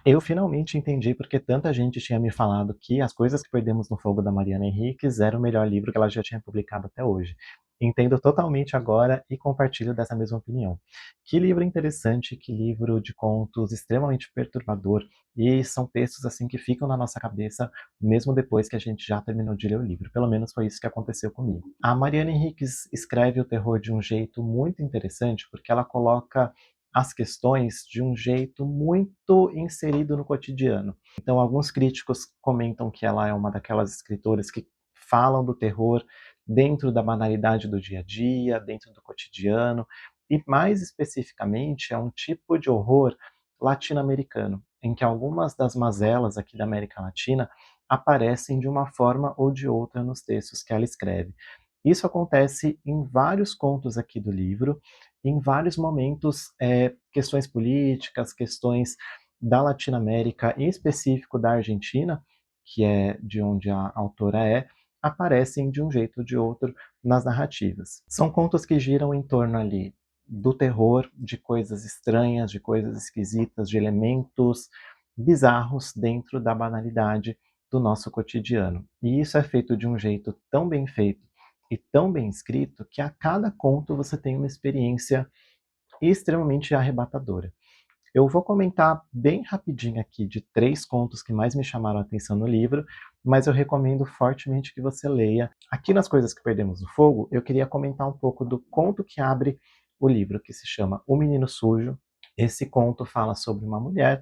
Eu finalmente entendi porque tanta gente tinha me falado que As Coisas que Perdemos no Fogo, da Mariana Enríquez, era o melhor livro que ela já tinha publicado até hoje. Entendo totalmente agora e compartilho dessa mesma opinião. Que livro interessante, que livro de contos extremamente perturbador, e são textos assim que ficam na nossa cabeça mesmo depois que a gente já terminou de ler o livro. Pelo menos foi isso que aconteceu comigo. A Mariana Enríquez escreve o terror de um jeito muito interessante porque ela coloca as questões de um jeito muito inserido no cotidiano. Então, alguns críticos comentam que ela é uma daquelas escritoras que falam do terror dentro da banalidade do dia a dia, dentro do cotidiano, e mais especificamente é um tipo de horror latino-americano, em que algumas das mazelas aqui da América Latina aparecem de uma forma ou de outra nos textos que ela escreve. Isso acontece em vários contos aqui do livro, em vários momentos, questões políticas, questões da Latinoamérica, em específico da Argentina, que é de onde a autora é, aparecem de um jeito ou de outro nas narrativas. São contos que giram em torno ali do terror, de coisas estranhas, de coisas esquisitas, de elementos bizarros dentro da banalidade do nosso cotidiano. E isso é feito de um jeito tão bem feito e tão bem escrito que a cada conto você tem uma experiência extremamente arrebatadora. Eu vou comentar bem rapidinho aqui de 3 contos que mais me chamaram a atenção no livro, mas eu recomendo fortemente que você leia. Aqui nas Coisas que Perdemos no Fogo, eu queria comentar um pouco do conto que abre o livro, que se chama O Menino Sujo. Esse conto fala sobre uma mulher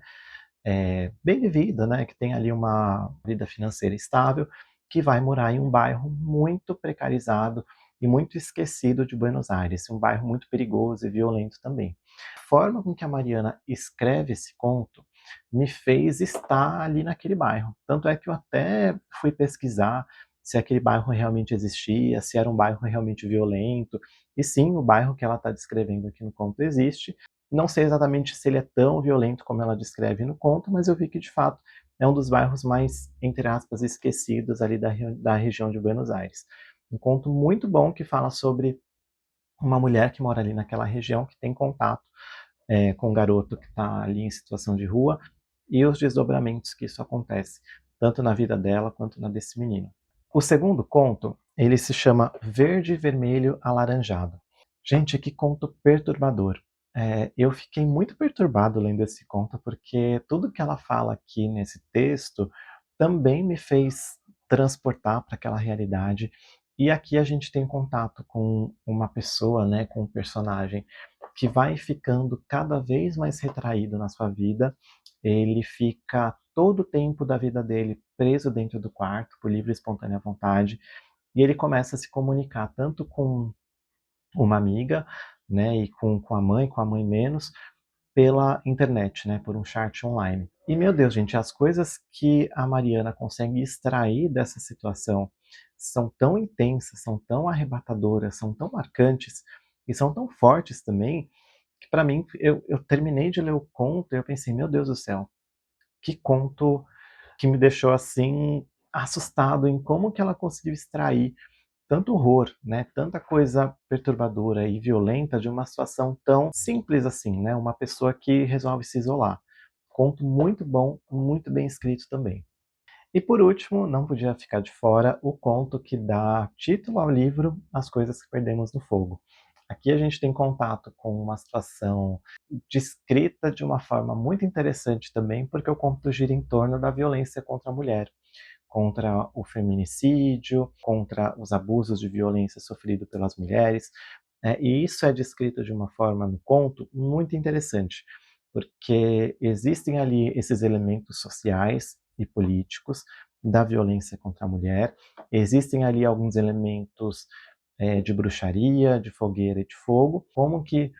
bem vivida, né, que tem ali uma vida financeira estável, que vai morar em um bairro muito precarizado e muito esquecido de Buenos Aires, um bairro muito perigoso e violento também. A forma com que a Mariana escreve esse conto me fez estar ali naquele bairro. Tanto é que eu até fui pesquisar se aquele bairro realmente existia, se era um bairro realmente violento. E sim, o bairro que ela está descrevendo aqui no conto existe. Não sei exatamente se ele é tão violento como ela descreve no conto, mas eu vi que de fato é um dos bairros mais, entre aspas, esquecidos ali da região de Buenos Aires. Um conto muito bom que fala sobre uma mulher que mora ali naquela região, que tem contato com um garoto que está ali em situação de rua, e os desdobramentos que isso acontece, tanto na vida dela quanto na desse menino. O segundo conto, ele se chama Verde, Vermelho, Alaranjado. Gente, que conto perturbador. Eu fiquei muito perturbado lendo esse conto, porque tudo que ela fala aqui nesse texto também me fez transportar para aquela realidade. E aqui a gente tem contato com uma pessoa, né, com um personagem que vai ficando cada vez mais retraído na sua vida. Ele fica todo o tempo da vida dele preso dentro do quarto, por livre e espontânea vontade, e ele começa a se comunicar tanto com uma amiga, né, e com a mãe menos, pela internet, né, por um chat online. E meu Deus, gente, as coisas que a Mariana consegue extrair dessa situação são tão intensas, são tão arrebatadoras, são tão marcantes e são tão fortes também, que para mim, eu terminei de ler o conto e eu pensei, meu Deus do céu, que conto que me deixou assim assustado em como que ela conseguiu extrair tanto horror, né, tanta coisa perturbadora e violenta de uma situação tão simples assim, né, uma pessoa que resolve se isolar. Conto muito bom, muito bem escrito também. E por último, não podia ficar de fora o conto que dá título ao livro As Coisas que Perdemos no Fogo. Aqui a gente tem contato com uma situação descrita de uma forma muito interessante também, porque o conto gira em torno da violência contra a mulher, contra o feminicídio, contra os abusos de violência sofridos pelas mulheres. E isso é descrito de uma forma no conto muito interessante, porque existem ali esses elementos sociais e políticos da violência contra a mulher, existem ali alguns elementos de bruxaria, de fogueira e de fogo, como que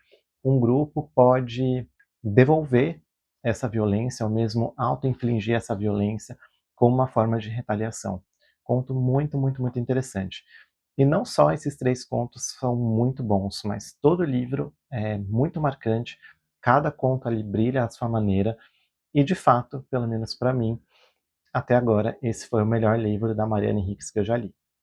um grupo pode devolver essa violência, ou mesmo auto-infligir essa violência como uma forma de retaliação. Conto muito, muito, muito interessante. E não só esses 3 contos são muito bons, mas todo o livro é muito marcante, cada conto ali brilha à sua maneira, e de fato, pelo menos para mim, até agora, esse foi o melhor livro da Mariana Enríquez que eu já li.